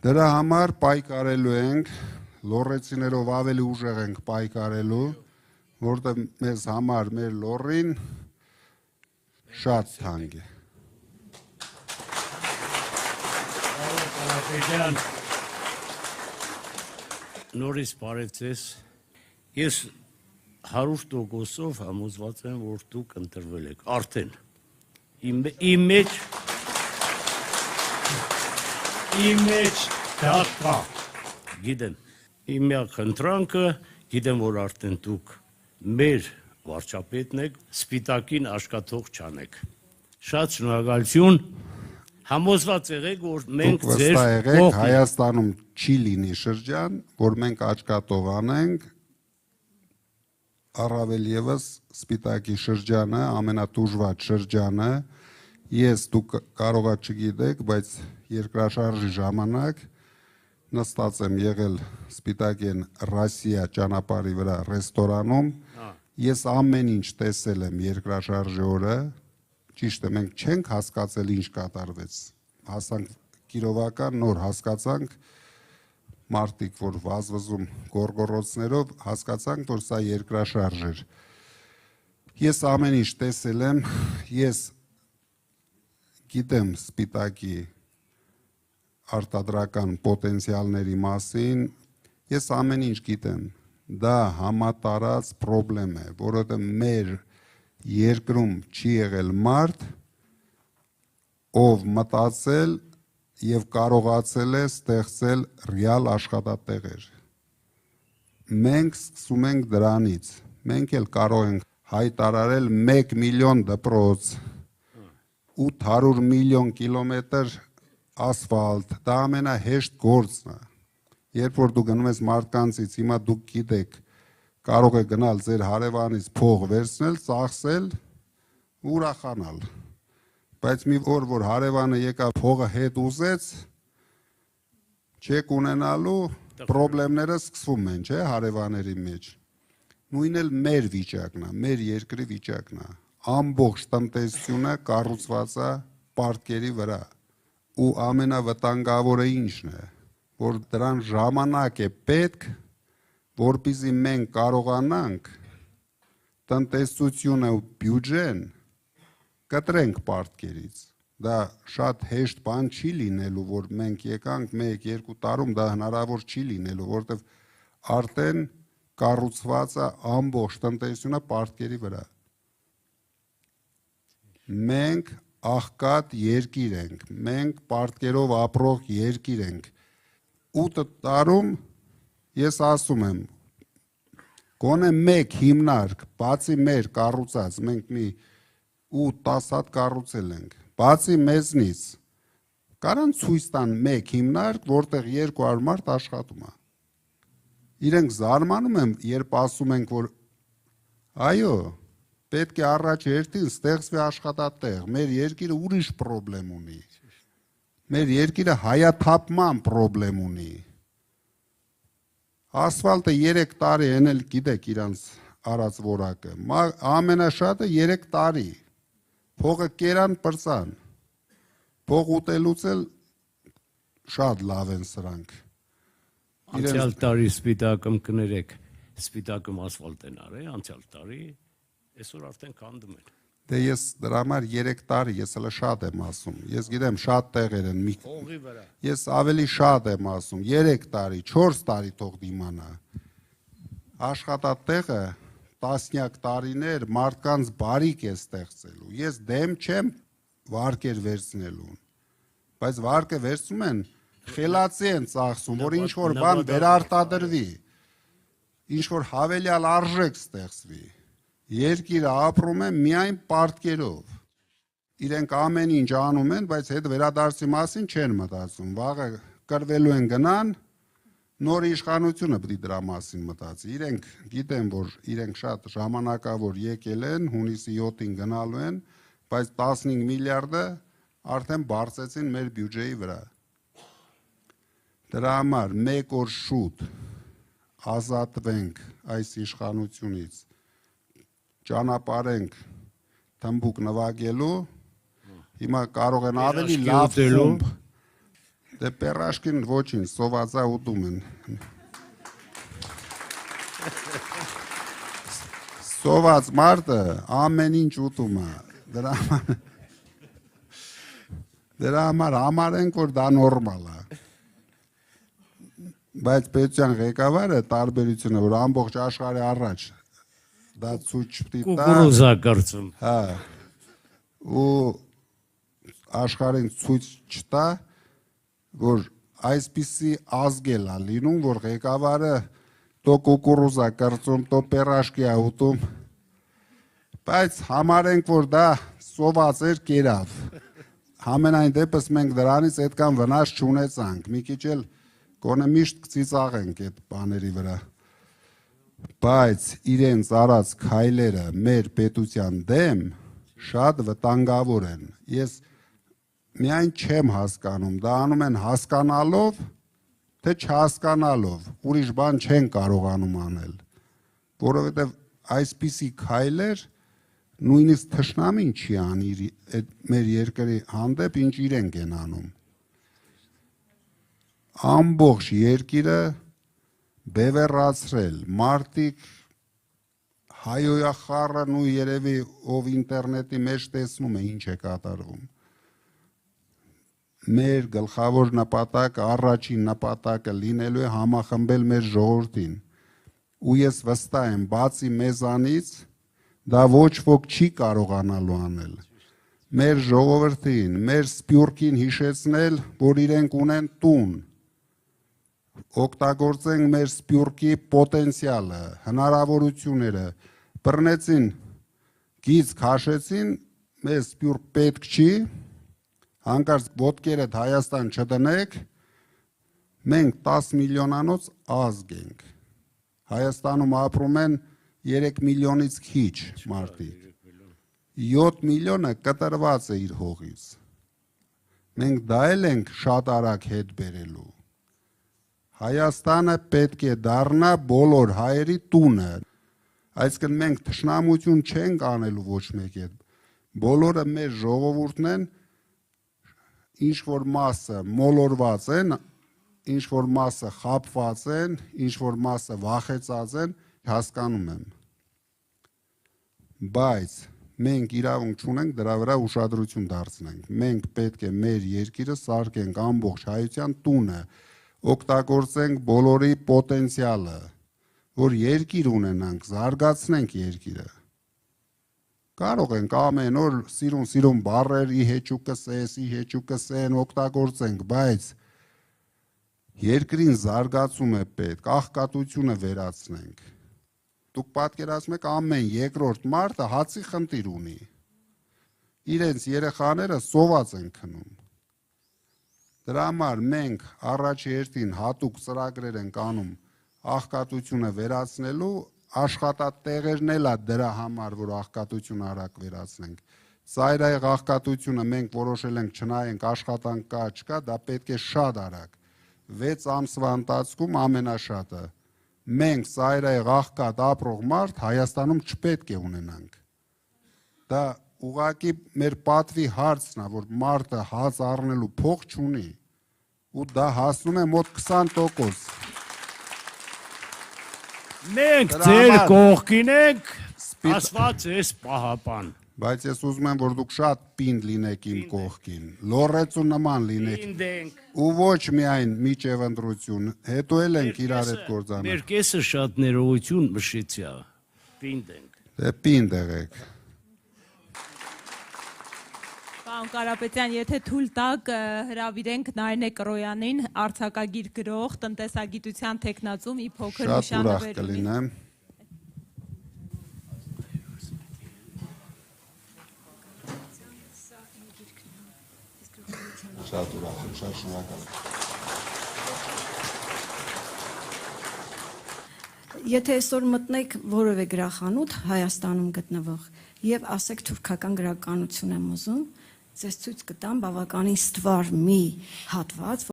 Դրա համար պայքարելու ենք, լոռեցիներով ավելի ուժեղ ենք պայքարելու, որտեղ մեզ համար մեր լոռին շատ թանկ է։ Նորից բարև ձեզ։ Ես 100%-ով համոզված եմ, որ դուք ընտրվել եք արդեն։ Իմ մեջ դա կա։ Գիտեմ, իմ միակ խնդրանքը, գիտեմ, որ արդեն դուք մեր վարչապետն եք, սպիտակին աշխատող չանեք։ Շատ շնորհակալություն։ Համոզված եղեք, որ մենք ձեր կողքին Հայաստանում չի լինի շրջան, որ մենք աչքատով անենք, առավել ևս սպիտակի շրջանը, ամենատուժված շրջանը, ես դուք կարողա չգիտեք, բայց երկրաշարժի ժամանակ նստած եմ եղել Սպիտակեն Ռասիա ճանապարհի վրա ռեստորանում, ես ամեն ինչ տեսել եմ երկրաշարժի օրը, ճիշտ է, մենք չենք հասկացել ինչ կատարվեց, հասանք Կիրովական, նոր հասկացանք, մարդիկ, որ վազվզում գորգորոցներով, հասկացանք, որ սա երկրաշարժ էր։ Ես ամեն ինչ տեսել եմ, ես գիտեմ Սպիտակի արտադրական պոտենցիալների մասին, ես ամեն ինչ գիտեմ, դա համատարած պրոբլեմ է, որովհետև մեր երկրում չի եղել մարդ, ով մտածել և կարողացել է ստեղծել ռեալ աշխատատեղեր։ Մենք սկսում ենք դրանից, մենք էլ կարող ենք հայտարարել 1 միլիոն դպրոց, 800 միլիոն կիլոմետր ասֆալտ, դա ամենահեշտ գործն է։ Երբ որ դու գնում ես մարդկանցից, հիմա դուք գիտեք, կարող է գնալ ձեր հարևանից փող վերցնել, ծախսել ու ուրախանալ։ Բայց մի օր, որ հարևանը եկավ փողը հետ ուզեց, չեք ունենալու, պրոբլեմները սկսվում են, չէ, հարևաների մեջ։ Նույնն էլ մեր վիճակն է, մեր երկրի վիճակն է։ Ամբողջ տնտեսությունը կառուցված է պարտքերի վրա։ Ու ամենավտանգավորը ինչն է, որ դրան ժամանակ է պետք, որպեսզի մենք կարողանանք տնտեսությունը ու բյուջեն կտրենք պարտքերից։ Դա շատ հեշտ բան չի լինելու, որ մենք եկանք 1-2 տարում, դա հնարավոր չի լինելու, որովհետև արդեն կառուցված է ամբողջ տնտեսությունը պարտքերի վրա։ Մենք աղքատ երկիր ենք, մենք պարտքերով ապրող երկիր ենք։ 8 տարում ես ասում եմ, գոնե մեկ հիմնարկ, բացի մեր կառուցած, մենք մի 8-10 հատ կառուցել ենք, բացի մեզնից, կարան ցույց տան մեկ հիմնարկ, որտեղ 200 մարդ աշխատում է։ Իրենք զարմանում են, երբ ասում ենք, որ այո, պետք է առաջ հերթին ստեղծվի աշխատատեղ, մեր երկիրը ուրիշ պրոբլեմ ունի, մեր երկիրը հայաթափման պրոբլեմ ունի։ Ասֆալտը 3 տարի են էլ գիտեք իրանց արած որակը, ամենաշատը 3 տարի, փողը կերան պրծան, փող ուտելուց էլ շատ լավ են սրանք։ Անցյալ տարի Սպիտակում կներեք, Սպիտակում ասֆալտ են արել, անցյալ տարի, այսօր արդեն քանդում են։ Դե ես դրա համար 3 տարի, ես հələ շատ եմ ասում, ես գիտեմ շատ տեղեր են, ես ավելի շատ եմ ասում, 3 տարի, 4 տարի թող դիմանա։ Աշխատատեղը տասնյակ տարիներ մարդկանց բարիք է ստեղծելու, ես դեմ չեմ վարկեր վերցնելուն, բայց վարկը վերցնում են, խելացի են ծախսում, որ ինչ-որ բան վերարտադրվի, ինչ-որ հավելյալ արժեք ստեղծվի։ Երկիրը ապրում է միայն պարտքերով, իրենք ամեն ինչ անում են, բայց հետ վերադարձի մասին չեն մտածում, վաղը կրվելու են գնան, նոր իշխանությունը պետք է դրա մասին մտածի, իրենք գիտեն, որ իրենք շատ ժամանակավոր եկել են, հունիսի 7-ին գնալու են, բայց 15 միլիարդը արդեն բարձեցին մեր բյուջեի վրա։ Դրա համար մեկ օր շուտ ազատվենք այս իշխանությունից, ճանապարհենք թմբուկ նվագելու, հիմա կարող են ավելի լավ խումբ Դե պերաշկին ոչինչ, սովածա ուտում են։ Սոված մարդը ամեն ինչ ուտում է։ Դրա համար ենք, որ դա նորմալ է։ Բայց պետության ղեկավարը տարբերությունը, որ ամբողջ աշխարհի առաջ դա ցույց պիտի տա։ Կուկուրուզա կարծում։ Հա։ Ու աշխարհին ցույց չտա, որ այսպիսի ազգել է լինում, որ ղեկավարը տո կուկուրուզա կարծում, տո պերաշկի է ուտում։ Բայց համարենք, որ դա սոված էր կերավ։ Համենայն դեպս մենք դրանից այդքան վնաս չունեցանք։ Մի քիչ էլ գոնե միշտ կծիծաղենք այդ բաների վրա։ Բայց իրենց արած քայլերը մեր պետության դեմ շատ վտանգավոր են։ Ես միայն չեմ հասկանում, դա անում են հասկանալով, թե չհասկանալով, ուրիշ բան չեն կարողանում անել, որովհետև այսպիսի քայլեր նույնիսկ թշնամին չի անի մեր երկրի հանդեպ, ինչ իրենք են անում։ Ամբողջ երկիրը բևեռացրել, մարդիկ հայոյախառն ու երևի ով ինտերնետի մեջ տեսնում է ինչ է կատարվում։ Մեր գլխավոր նպատակը, առաջին նպատակը լինելու է համախմբել մեր ժողովրդին։ Ու ես վստահ եմ, բացի մեզանից, դա ոչ ոք չի կարողանալու անել։ Մեր ժողովրդին, մեր սփյուռքին հիշեցնել, որ իրենք ունեն տուն։ Օգտագործենք մեր սփյուռքի պոտենցիալը, հնարավորությունները, բռնեցին, գիծ քաշեցին, մեզ սփյուռք պետք չի, հանկարծ ոտքերդ Հայաստան չդնեք, մենք 10 միլիոնանոց ազգ ենք։ Հայաստանում ապրում են 3 միլիոնից քիչ մարդիկ։ 7 միլիոնը կտրված է իր հողից։ Մենք դա էլ ենք շատ արագ հետ բերելու։ Հայաստանը պետք է դառնա բոլոր հայերի տունը։ Այսինքն մենք թշնամություն չենք անելու ոչ մեկի հետ։ Բոլորը մեր ժողովուրդն են, ինչ որ մասը մոլորված են, ինչ որ մասը խաբված են, ինչ որ մասը վախեցած են, հասկանում եմ։ Բայց մենք իրավունք չունենք դրա վրա ուշադրություն դարձնենք։ Մենք պետք է մեր երկիրը սարքենք ամբողջ հայության տունը, օգտագործենք բոլորի պոտենցիալը, որ երկիր ունենանք, զարգացնենք երկիրը։ Կարող ենք ամեն օր սիրուն բառեր ի հեճուկս են օգտագործենք, բայց երկրին զարգացում է պետք, աղքատությունը վերացնենք։ Դուք պատկերացնում եք ամեն երկրորդ մարդը հացի խնդիր ունի։ Իրենց երեխաները սոված են քնում։ Դրա համար մենք առաջի հերթին հատուկ ծրագրեր ենք անում աղքատությունը վերացնելու, աշխատատեղերն էլ է դրա համար, որ աղքատությունը արագ վերացնենք։ Ծայրահեղ աղքատությունը մենք որոշել ենք չնայենք աշխատանք կա, չկա, դա պետք է շատ արագ։ 6 ամսվա ընթացքում ամենաշատը։ Մենք ծայրահեղ աղքատ ապրող մարդ Հայաստանում չպետք է ունենանք։ Դա ուղղակի մեր պատվի հարցն է, որ մարդը հաց առնելու փող չունի, ու դա հասնում է մոտ 20%։ Մենք ձեր կողքին ենք, ասված ես պահապան։ Բայց ես ուզում եմ, որ դուք շատ պինդ լինեք իմ կողքին, լոռեցու նման լինեք, ու ոչ միայն միջև ընտրություն, հետո էլ ենք իրար հետ գործանալ։ Մեր կեսը շատ ներողություն մշիցյա, պինդ ենք։ Դե պինդ եղեք։ Պարոն Կարապետյան, եթե թույլ տաք, հրավիրենք Նարինե Կրոյանին, արձակագիր գրող, տնտեսագիտության թեկնածու, մի փոքր Շատ ուրախ կլինեմ։ Շատ ուրախ եմ, շատ շնորհակալ եմ։ Եթե այսօր մտնեք որևէ գրախանութ Հայաստանում գտնվող եւ ասեք թուրքական գրականություն եմ ուզում, ձեզ ցույց կտամ բավականին ստվար մի հատված,